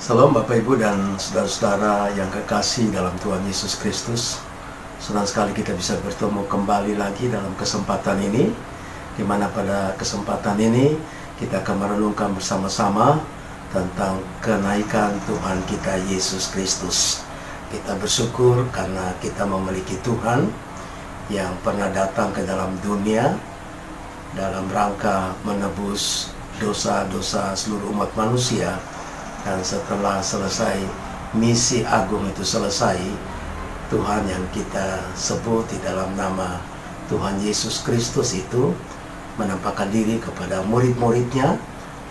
Salam Bapak Ibu dan saudara-saudara yang kekasih dalam Tuhan Yesus Kristus. Senang sekali kita bisa bertemu kembali lagi dalam kesempatan ini, di mana pada kesempatan ini kita akan merenungkan bersama-sama tentang kenaikan Tuhan kita Yesus Kristus. Kita bersyukur karena kita memiliki Tuhan yang pernah datang ke dalam dunia dalam rangka menebus dosa-dosa seluruh umat manusia. Dan setelah selesai misi agung itu selesai, Tuhan yang kita sebut di dalam nama Tuhan Yesus Kristus itu menampakkan diri kepada murid-muridnya,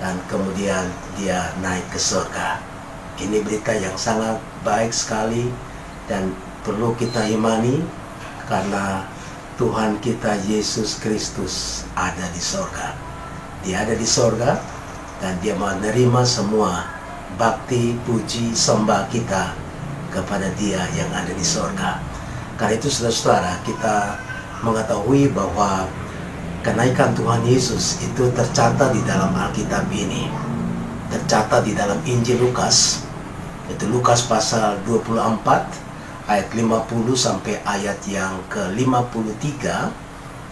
dan kemudian dia naik ke surga. Ini berita yang sangat baik sekali dan perlu kita imani, karena Tuhan kita Yesus Kristus ada di surga. Dia ada di surga dan dia menerima semua bakti, puji, sembah kita kepada Dia yang ada di surga. Karena itu saudara-saudara, kita mengetahui bahwa kenaikan Tuhan Yesus itu tercatat di dalam Alkitab ini. Tercatat di dalam Injil Lukas. Itu Lukas pasal 24 ayat 50 sampai ayat yang ke-53.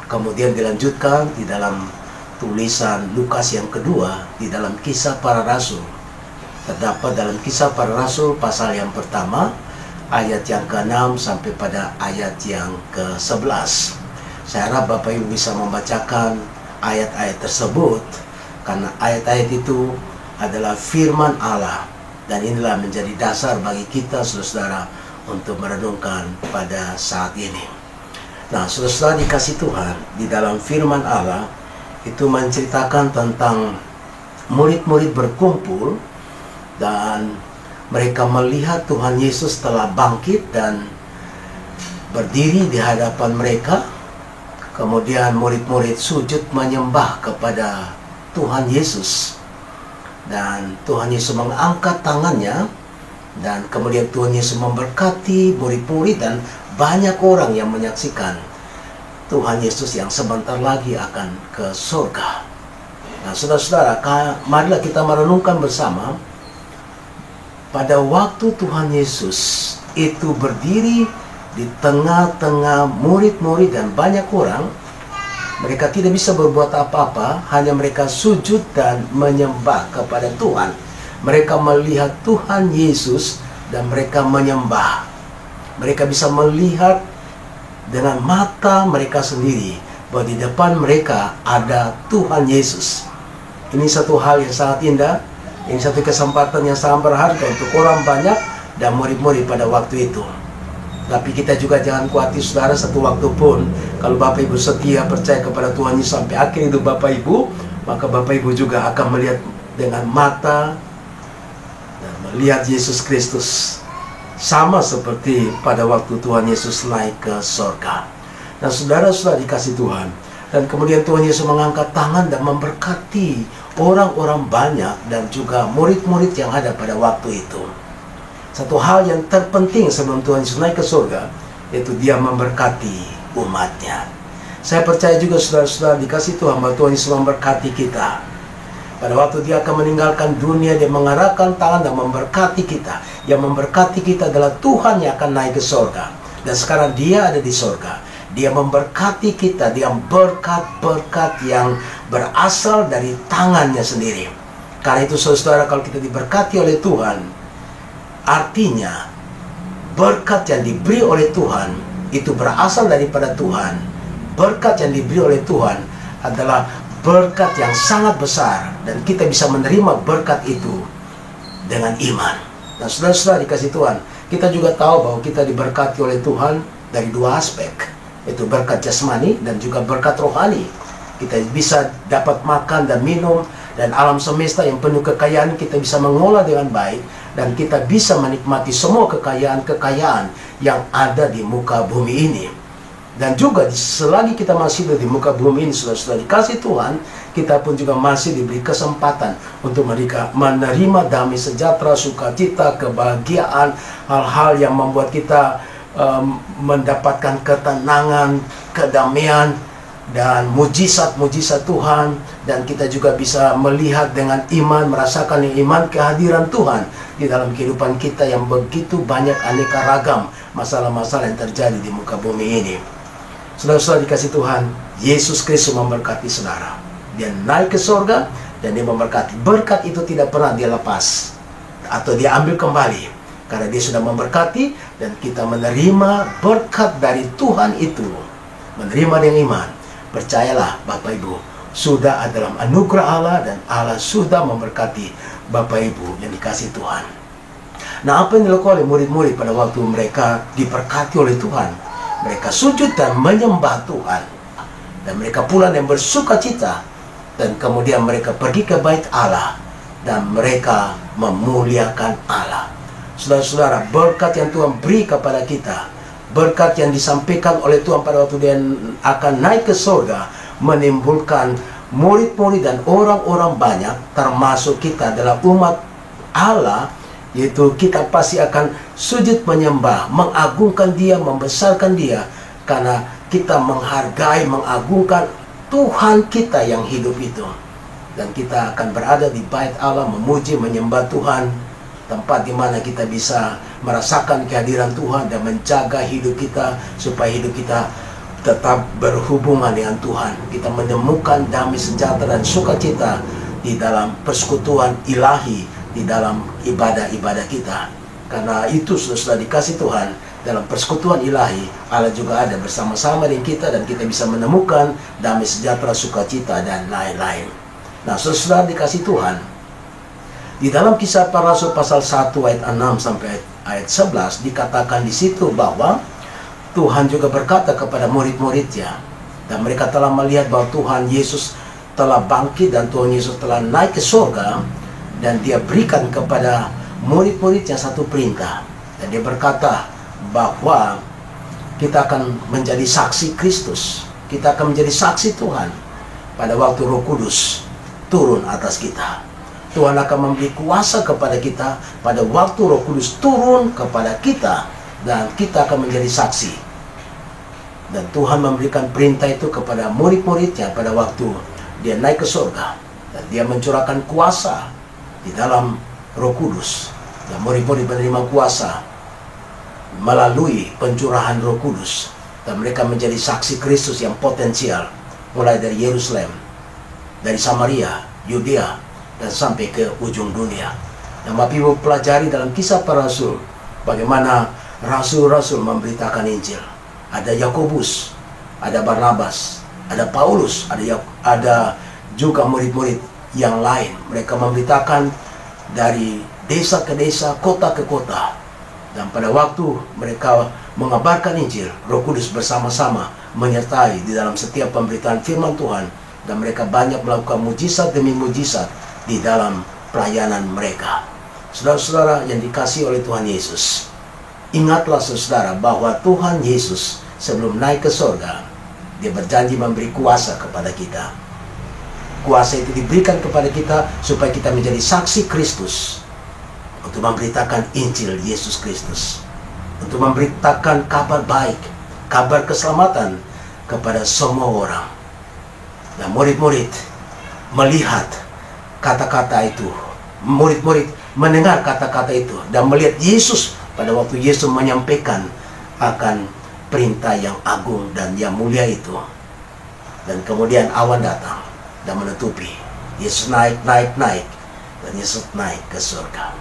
Kemudian dilanjutkan di dalam tulisan Lukas yang kedua di dalam Kisah Para Rasul. Terdapat dalam Kisah Para Rasul pasal yang pertama ayat yang ke-6 sampai pada ayat yang ke-11. Saya harap Bapak Ibu bisa membacakan ayat-ayat tersebut, karena ayat-ayat itu adalah firman Allah, dan inilah menjadi dasar bagi kita saudara-saudara untuk merenungkan pada saat ini. Nah, saudara-saudara dikasih Tuhan, di dalam firman Allah itu menceritakan tentang murid-murid berkumpul dan mereka melihat Tuhan Yesus telah bangkit dan berdiri di hadapan mereka. Kemudian murid-murid sujud menyembah kepada Tuhan Yesus, dan Tuhan Yesus mengangkat tangannya, dan kemudian Tuhan Yesus memberkati murid-murid, dan banyak orang yang menyaksikan Tuhan Yesus yang sebentar lagi akan ke surga. Nah, saudara-saudara, marilah kita merenungkan bersama. Pada waktu Tuhan Yesus itu berdiri di tengah-tengah murid-murid dan banyak orang, mereka tidak bisa berbuat apa-apa, hanya mereka sujud dan menyembah kepada Tuhan. Mereka melihat Tuhan Yesus dan mereka menyembah. Mereka bisa melihat dengan mata mereka sendiri bahwa di depan mereka ada Tuhan Yesus. Ini satu hal yang sangat indah. Ini satu kesempatan yang sangat berharga untuk orang banyak dan murid-murid pada waktu itu. Tapi kita juga jangan khawatir saudara, satu waktu pun kalau Bapak Ibu setia percaya kepada Tuhan Yesus sampai akhir hidup Bapak Ibu, maka Bapak Ibu juga akan melihat dengan mata dan melihat Yesus Kristus sama seperti pada waktu Tuhan Yesus naik ke surga. Nah, saudara-saudara dikasih Tuhan, dan kemudian Tuhan Yesus mengangkat tangan dan memberkati orang-orang banyak dan juga murid-murid yang ada pada waktu itu. Satu hal yang terpenting sebelum Tuhan Yesus naik ke surga, yaitu Dia memberkati umatnya. Saya percaya juga saudara-saudara dikasih Tuhan bahwa Tuhan Yesus memberkati kita. Pada waktu Dia akan meninggalkan dunia, Dia mengarahkan tangan dan memberkati kita. Yang memberkati kita adalah Tuhan yang akan naik ke surga. Dan sekarang Dia ada di surga. Dia memberkati kita dengan berkat-berkat yang berasal dari tangannya sendiri. Karena itu saudara, kalau kita diberkati oleh Tuhan, artinya berkat yang diberi oleh Tuhan itu berasal daripada Tuhan. Berkat yang diberi oleh Tuhan adalah berkat yang sangat besar, dan kita bisa menerima berkat itu dengan iman. Nah, saudara-saudara dikasih Tuhan, kita juga tahu bahwa kita diberkati oleh Tuhan dari dua aspek, itu berkat jasmani dan juga berkat rohani. Kita bisa dapat makan dan minum, dan alam semesta yang penuh kekayaan kita bisa mengolah dengan baik, dan kita bisa menikmati semua kekayaan-kekayaan yang ada di muka bumi ini. Dan juga selagi kita masih di muka bumi ini, saudara-saudara dikasih Tuhan, kita pun juga masih diberi kesempatan untuk menerima damai sejahtera, sukacita, kebahagiaan, hal-hal yang membuat kita mendapatkan ketenangan, kedamaian, dan mujizat-mujizat Tuhan, dan kita juga bisa melihat dengan iman, merasakan iman kehadiran Tuhan di dalam kehidupan kita yang begitu banyak aneka ragam masalah-masalah yang terjadi di muka bumi ini. Saudara-saudara dikasih Tuhan, Yesus Kristus memberkati saudara. Dia naik ke surga dan dia memberkati. Berkat itu tidak pernah dia lepas atau dia ambil kembali, karena dia sudah memberkati dan kita menerima berkat dari Tuhan itu. Menerima dengan iman. Percayalah Bapak Ibu, sudah ada dalam anugerah Allah, dan Allah sudah memberkati Bapak Ibu yang dikasih Tuhan. Nah, apa yang dilakukan oleh murid-murid pada waktu mereka diberkati oleh Tuhan? Mereka sujud dan menyembah Tuhan, dan mereka pulang yang bersuka cita, dan kemudian mereka pergi ke bait Allah dan mereka memuliakan Allah. Saudara-saudara, berkat yang Tuhan beri kepada kita, berkat yang disampaikan oleh Tuhan pada waktu dia akan naik ke surga, menimbulkan murid-murid dan orang-orang banyak, termasuk kita adalah umat Allah, yaitu kita pasti akan sujud menyembah, mengagungkan Dia, membesarkan Dia, karena kita menghargai, mengagungkan Tuhan kita yang hidup itu. Dan kita akan berada di bait Allah, memuji, menyembah Tuhan, tempat di mana kita bisa merasakan kehadiran Tuhan dan menjaga hidup kita supaya hidup kita tetap berhubungan dengan Tuhan. Kita menemukan damai sejahtera dan sukacita di dalam persekutuan ilahi, di dalam ibadah-ibadah kita. Karena itu sudah dikasih Tuhan, dalam persekutuan ilahi Allah juga ada bersama-sama dengan kita, dan kita bisa menemukan damai sejahtera, sukacita, dan lain-lain. Nah, saudara dikasih Tuhan, di dalam Kisah Para Rasul pasal 1 ayat 6 sampai ayat 11 dikatakan di situ bahwa Tuhan juga berkata kepada murid-muridnya, dan mereka telah melihat bahwa Tuhan Yesus telah bangkit dan Tuhan Yesus telah naik ke surga, dan dia berikan kepada murid-muridnya satu perintah, dan dia berkata bahwa kita akan menjadi saksi Kristus, kita akan menjadi saksi Tuhan pada waktu Roh Kudus turun atas kita. Tuhan akan memberi kuasa kepada kita pada waktu Roh Kudus turun kepada kita, dan kita akan menjadi saksi. Dan Tuhan memberikan perintah itu kepada murid-muridnya pada waktu dia naik ke surga, dan dia mencurahkan kuasa di dalam Roh Kudus, dan murid-murid menerima kuasa melalui pencurahan Roh Kudus, dan mereka menjadi saksi Kristus yang potensial, mulai dari Yerusalem, dari Samaria, Yudea, dan sampai ke ujung dunia. Dan Bapak Ibu pelajari dalam Kisah Para Rasul bagaimana rasul-rasul memberitakan Injil. Ada Yakobus, ada Barnabas, ada Paulus, ada juga murid-murid yang lain. Mereka memberitakan dari desa ke desa, kota ke kota. Dan pada waktu mereka mengabarkan Injil, Roh Kudus bersama-sama menyertai di dalam setiap pemberitaan firman Tuhan, dan mereka banyak melakukan mujizat demi mujizat di dalam pelayanan mereka. Saudara-saudara yang dikasihi oleh Tuhan Yesus, ingatlah saudara bahwa Tuhan Yesus sebelum naik ke surga, dia berjanji memberi kuasa kepada kita. Kuasa itu diberikan kepada kita supaya kita menjadi saksi Kristus, untuk memberitakan Injil Yesus Kristus, untuk memberitakan kabar baik, kabar keselamatan kepada semua orang. Dan murid-murid melihat kata-kata itu, murid-murid mendengar kata-kata itu, dan melihat Yesus pada waktu Yesus menyampaikan akan perintah yang agung dan yang mulia itu. Dan kemudian awan datang dan menutupi. Yesus naik, dan Yesus naik ke surga.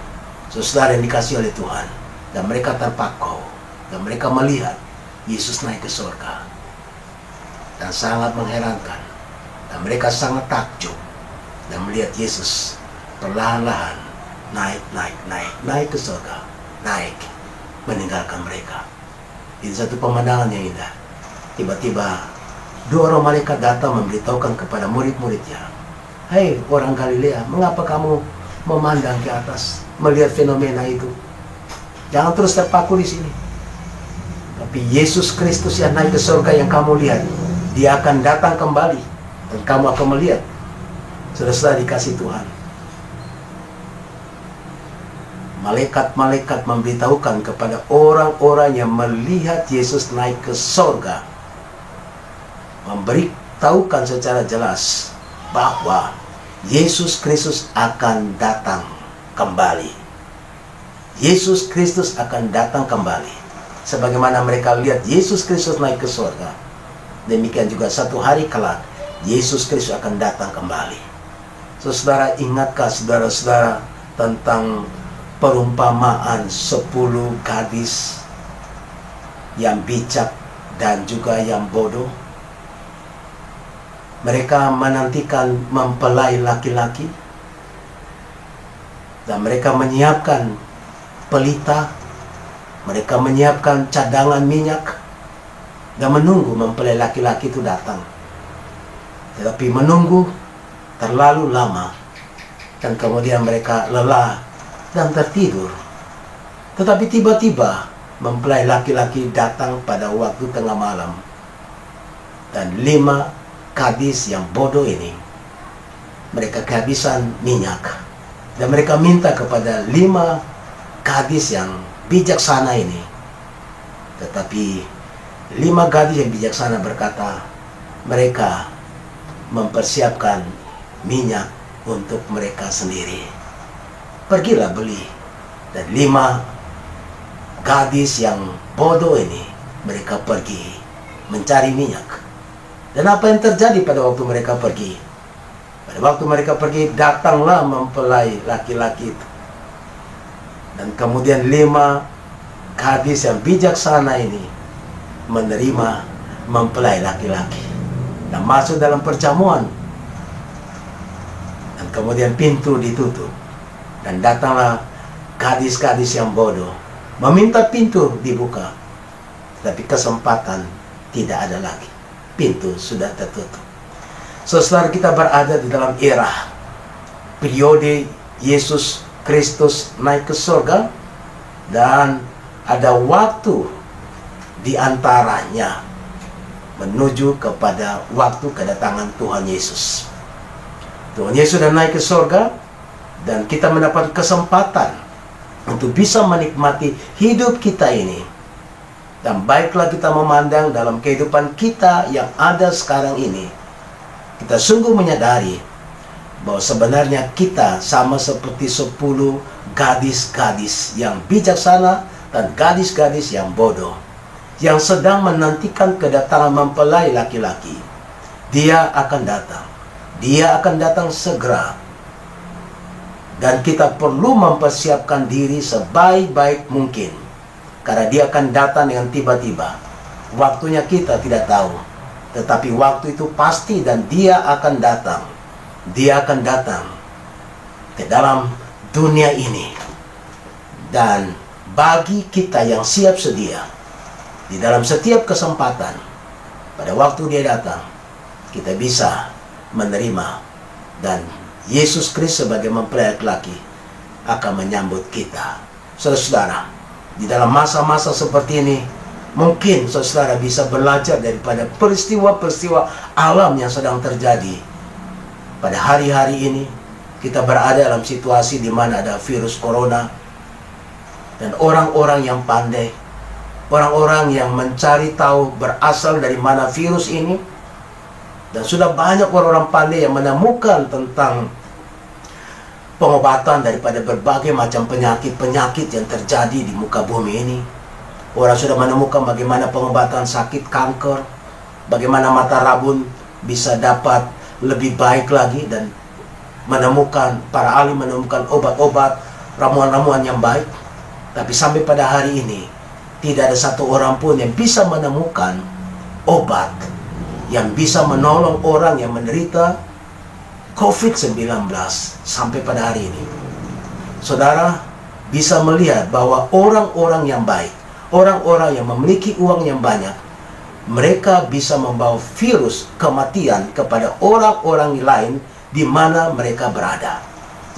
Saudara yang dikasihi oleh Tuhan, dan mereka terpakau, dan mereka melihat Yesus naik ke surga, dan sangat mengherankan, dan mereka sangat takjub, dan melihat Yesus perlahan-lahan naik ke surga, naik meninggalkan mereka. Itu satu pemandangan yang indah. Tiba-tiba dua orang malaikat datang memberitahukan kepada murid-muridnya, "Hei orang Galilea, mengapa kamu memandang ke atas, melihat fenomena itu? Jangan terus terpaku di sini. Tapi Yesus Kristus yang naik ke surga yang kamu lihat, dia akan datang kembali, dan kamu akan melihat." Saudara dikasih Tuhan, malaikat-malaikat memberitahukan kepada orang-orang yang melihat Yesus naik ke surga, memberi tahukan secara jelas bahwa Yesus Kristus akan datang kembali. Yesus Kristus akan datang kembali. Sebagaimana mereka lihat Yesus Kristus naik ke surga, demikian juga satu hari kelak Yesus Kristus akan datang kembali. Saudara, ingatkah saudara-saudara tentang perumpamaan 10 gadis yang bijak dan juga yang bodoh? Mereka menantikan mempelai laki-laki dan mereka menyiapkan pelita, mereka menyiapkan cadangan minyak dan menunggu mempelai laki-laki itu datang. Tetapi menunggu terlalu lama dan kemudian mereka lelah dan tertidur. Tetapi tiba-tiba mempelai laki-laki datang pada waktu tengah malam, dan 5 gadis yang bodoh ini, mereka kehabisan minyak, dan mereka minta kepada 5 gadis yang bijaksana ini. Tetapi 5 gadis yang bijaksana berkata, mereka mempersiapkan minyak untuk mereka sendiri. Pergilah beli. Dan 5 gadis yang bodoh ini, mereka pergi mencari minyak. Dan apa yang terjadi pada waktu mereka pergi? Pada waktu mereka pergi, datanglah mempelai laki-laki itu. Dan kemudian 5 gadis yang bijaksana ini menerima mempelai laki-laki dan masuk dalam perjamuan. Dan kemudian pintu ditutup. Dan datanglah gadis-gadis yang bodoh meminta pintu dibuka. Tetapi kesempatan tidak ada lagi. Pintu sudah tertutup. Saudara, kita berada di dalam era periode Yesus Kristus naik ke surga, dan ada waktu di antaranya menuju kepada waktu kedatangan Tuhan Yesus. Tuhan Yesus sudah naik ke surga, dan kita mendapat kesempatan untuk bisa menikmati hidup kita ini. Dan baiklah kita memandang dalam kehidupan kita yang ada sekarang ini, kita sungguh menyadari bahwa sebenarnya kita sama seperti 10 gadis-gadis yang bijaksana dan gadis-gadis yang bodoh, yang sedang menantikan kedatangan mempelai laki-laki. Dia akan datang. Dia akan datang segera. Dan kita perlu mempersiapkan diri sebaik-baik mungkin, karena dia akan datang dengan tiba-tiba. Waktunya kita tidak tahu, tetapi waktu itu pasti, dan dia akan datang. Dia akan datang ke dalam dunia ini. Dan bagi kita yang siap sedia, di dalam setiap kesempatan, pada waktu dia datang, kita bisa menerima, dan Yesus Kristus sebagai mempelai laki-laki akan menyambut kita. Saudara-saudara, di dalam masa-masa seperti ini, mungkin saudara bisa belajar daripada peristiwa-peristiwa alam yang sedang terjadi. Pada hari-hari ini, kita berada dalam situasi di mana ada virus corona, dan orang-orang yang pandai, orang-orang yang mencari tahu berasal dari mana virus ini, dan sudah banyak orang-orang pandai yang menemukan tentang pengobatan daripada berbagai macam penyakit-penyakit yang terjadi di muka bumi ini. Orang sudah menemukan bagaimana pengobatan sakit kanker, bagaimana mata rabun bisa dapat lebih baik lagi, dan para ahli menemukan obat-obat, ramuan-ramuan yang baik. Tapi sampai pada hari ini, tidak ada satu orang pun yang bisa menemukan obat yang bisa menolong orang yang menderita COVID-19 sampai pada hari ini. Saudara bisa melihat bahwa orang-orang yang baik, orang-orang yang memiliki uang yang banyak, mereka bisa membawa virus kematian kepada orang-orang lain di mana mereka berada.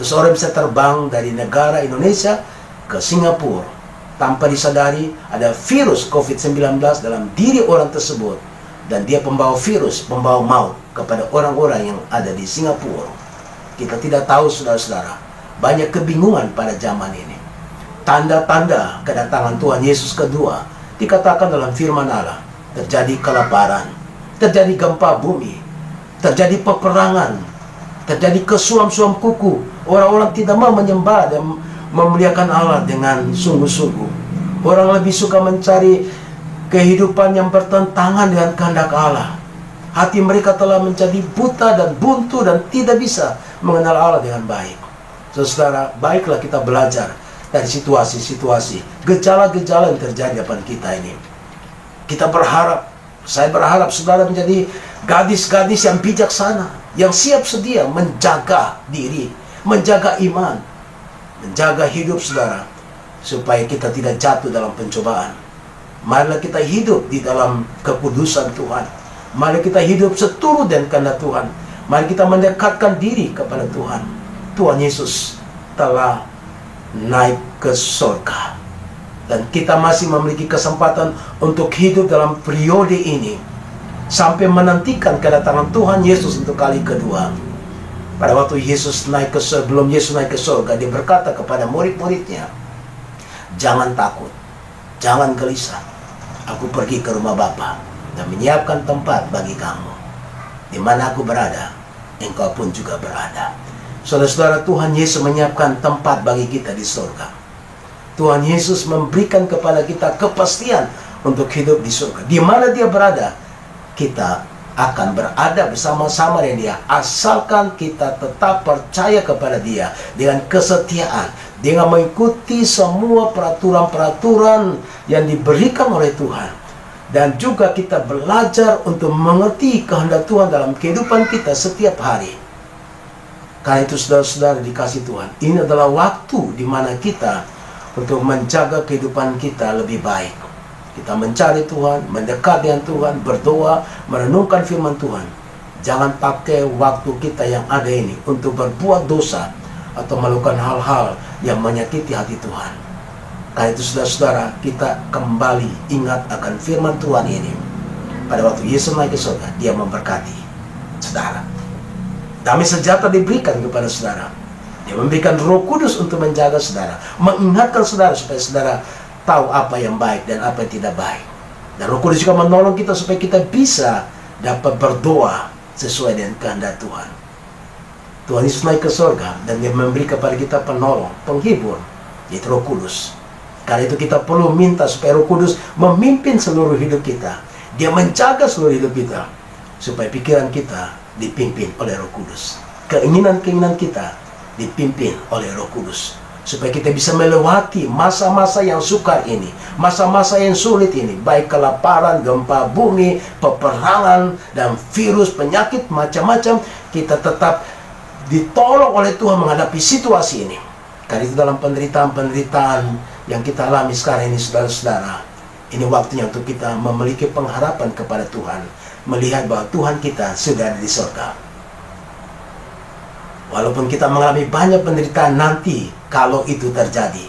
Seseorang bisa terbang dari negara Indonesia ke Singapura tanpa disadari ada virus COVID-19 dalam diri orang tersebut, dan dia pembawa virus, pembawa maut kepada orang-orang yang ada di Singapura. Kita tidak tahu, saudara-saudara, banyak kebingungan pada zaman ini. Tanda-tanda kedatangan Tuhan Yesus kedua dikatakan dalam firman Allah. Terjadi kelaparan, terjadi gempa bumi, terjadi peperangan, terjadi kesuam-suam kuku. Orang-orang tidak mau menyembah dan memuliakan Allah dengan sungguh-sungguh. Orang lebih suka mencari kehidupan yang bertentangan dengan kehendak Allah. Hati mereka telah menjadi buta dan buntu dan tidak bisa mengenal Allah dengan baik. Saudara, baiklah kita belajar dari situasi-situasi, gejala-gejala yang terjadi di depan kita ini. Saya berharap saudara menjadi gadis-gadis yang bijaksana, yang siap sedia menjaga diri, menjaga iman, menjaga hidup saudara, supaya kita tidak jatuh dalam pencobaan. Marilah kita hidup di dalam kekudusan Tuhan. Mari kita hidup seturut dengan kehendak Tuhan. Mari kita mendekatkan diri kepada Tuhan. Tuhan Yesus telah naik ke surga, dan kita masih memiliki kesempatan untuk hidup dalam periode ini sampai menantikan kedatangan Tuhan Yesus untuk kali kedua. Pada waktu Yesus naik ke surga, sebelum Yesus naik ke surga, dia berkata kepada murid-muridnya, "Jangan takut, jangan gelisah. Aku pergi ke rumah Bapa dan menyiapkan tempat bagi kamu. Di mana aku berada, engkau pun juga berada." Saudara-saudara, Tuhan Yesus menyiapkan tempat bagi kita di surga. Tuhan Yesus memberikan kepada kita kepastian untuk hidup di surga. Di mana dia berada, kita akan berada bersama-sama dengan dia, asalkan kita tetap percaya kepada dia dengan kesetiaan, dengan mengikuti semua peraturan-peraturan yang diberikan oleh Tuhan. Dan juga kita belajar untuk mengerti kehendak Tuhan dalam kehidupan kita setiap hari. Karena itu saudara-saudara dikasih Tuhan, ini adalah waktu di mana kita untuk menjaga kehidupan kita lebih baik. Kita mencari Tuhan, mendekat dengan Tuhan, berdoa, merenungkan firman Tuhan. Jangan pakai waktu kita yang ada ini untuk berbuat dosa atau melakukan hal-hal yang menyakiti hati Tuhan. Karena itu saudara-saudara, kita kembali ingat akan firman Tuhan ini. Pada waktu Yesus naik ke surga, dia memberkati saudara. Damai sejahtera diberikan kepada saudara. Dia memberikan Roh Kudus untuk menjaga saudara, mengingatkan saudara supaya saudara tahu apa yang baik dan apa yang tidak baik. Dan Roh Kudus juga menolong kita supaya kita bisa dapat berdoa sesuai dengan kehendak Tuhan. Tuhan Yesus naik ke surga dan dia memberi kepada kita penolong, penghibur, yaitu Roh Kudus. Karena itu kita perlu minta supaya Roh Kudus memimpin seluruh hidup kita. Dia menjaga seluruh hidup kita supaya pikiran kita dipimpin oleh Roh Kudus. Keinginan-keinginan kita dipimpin oleh Roh Kudus, supaya kita bisa melewati masa-masa yang sukar ini, masa-masa yang sulit ini, baik kelaparan, gempa bumi, peperangan, dan virus, penyakit, macam-macam. Kita tetap ditolong oleh Tuhan menghadapi situasi ini. Karena itu dalam penderitaan-penderitaan yang kita alami sekarang ini, saudara-saudara, ini waktunya untuk kita memiliki pengharapan kepada Tuhan, melihat bahwa Tuhan kita sudah ada di surga. Walaupun kita mengalami banyak penderitaan nanti, kalau itu terjadi,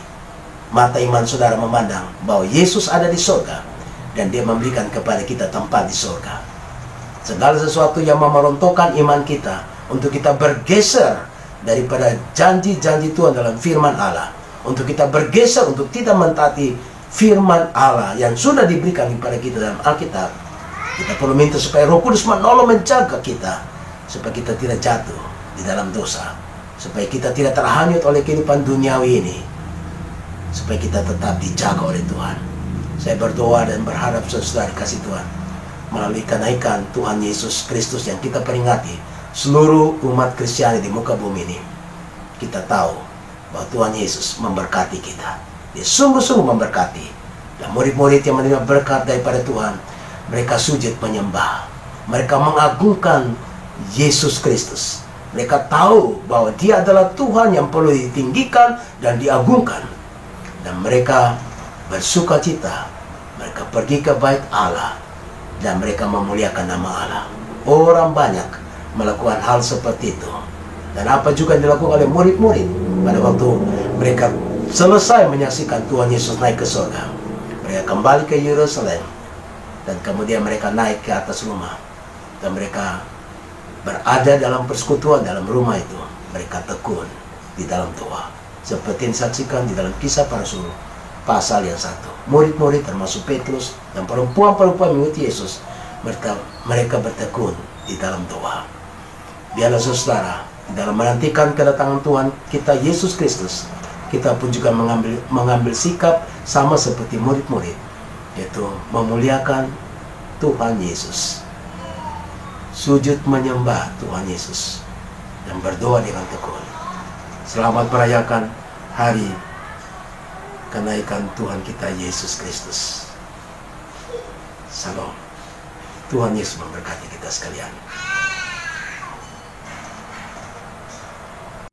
mata iman saudara memandang bahwa Yesus ada di surga dan dia memberikan kepada kita tempat di surga. Segala sesuatu yang memerontokkan iman kita untuk kita bergeser daripada janji-janji Tuhan dalam firman Allah, untuk kita bergeser untuk tidak mentaati firman Allah yang sudah diberikan kepada kita dalam Alkitab, kita perlu minta supaya Roh Kudus menolong menjaga kita, supaya kita tidak jatuh di dalam dosa, supaya kita tidak terhanyut oleh kehidupan duniawi ini, supaya kita tetap dijaga oleh Tuhan. Saya berdoa dan berharap saudara kasih Tuhan, melalui kenaikan Tuhan Yesus Kristus yang kita peringati, seluruh umat Kristiani di muka bumi ini, kita tahu bahwa Tuhan Yesus memberkati kita. Dia sungguh-sungguh memberkati. Dan murid-murid yang menerima berkat daripada Tuhan, mereka sujud menyembah, mereka mengagungkan Yesus Kristus. Mereka tahu bahwa dia adalah Tuhan yang perlu ditinggikan dan diagungkan. Dan mereka bersuka cita. Mereka pergi ke bait Allah dan mereka memuliakan nama Allah. Orang banyak melakukan hal seperti itu. Dan apa juga yang dilakukan oleh murid-murid pada waktu mereka selesai menyaksikan Tuhan Yesus naik ke surga. Mereka kembali ke Yerusalem dan kemudian mereka naik ke atas rumah. Dan mereka berada dalam persekutuan dalam rumah itu. Mereka tekun di dalam doa, seperti yang disaksikan di dalam Kisah Para Rasul pasal yang 1. Murid-murid termasuk Petrus dan perempuan-perempuan mengikuti Yesus, mereka bertekun di dalam doa. Biarlah saudara, dalam menantikan kedatangan Tuhan kita Yesus Kristus, kita pun juga mengambil sikap sama seperti murid-murid, yaitu memuliakan Tuhan Yesus, sujud menyembah Tuhan Yesus, dan berdoa dengan tekun. Selamat merayakan hari kenaikan Tuhan kita Yesus Kristus. Salam. Tuhan Yesus memberkati kita sekalian.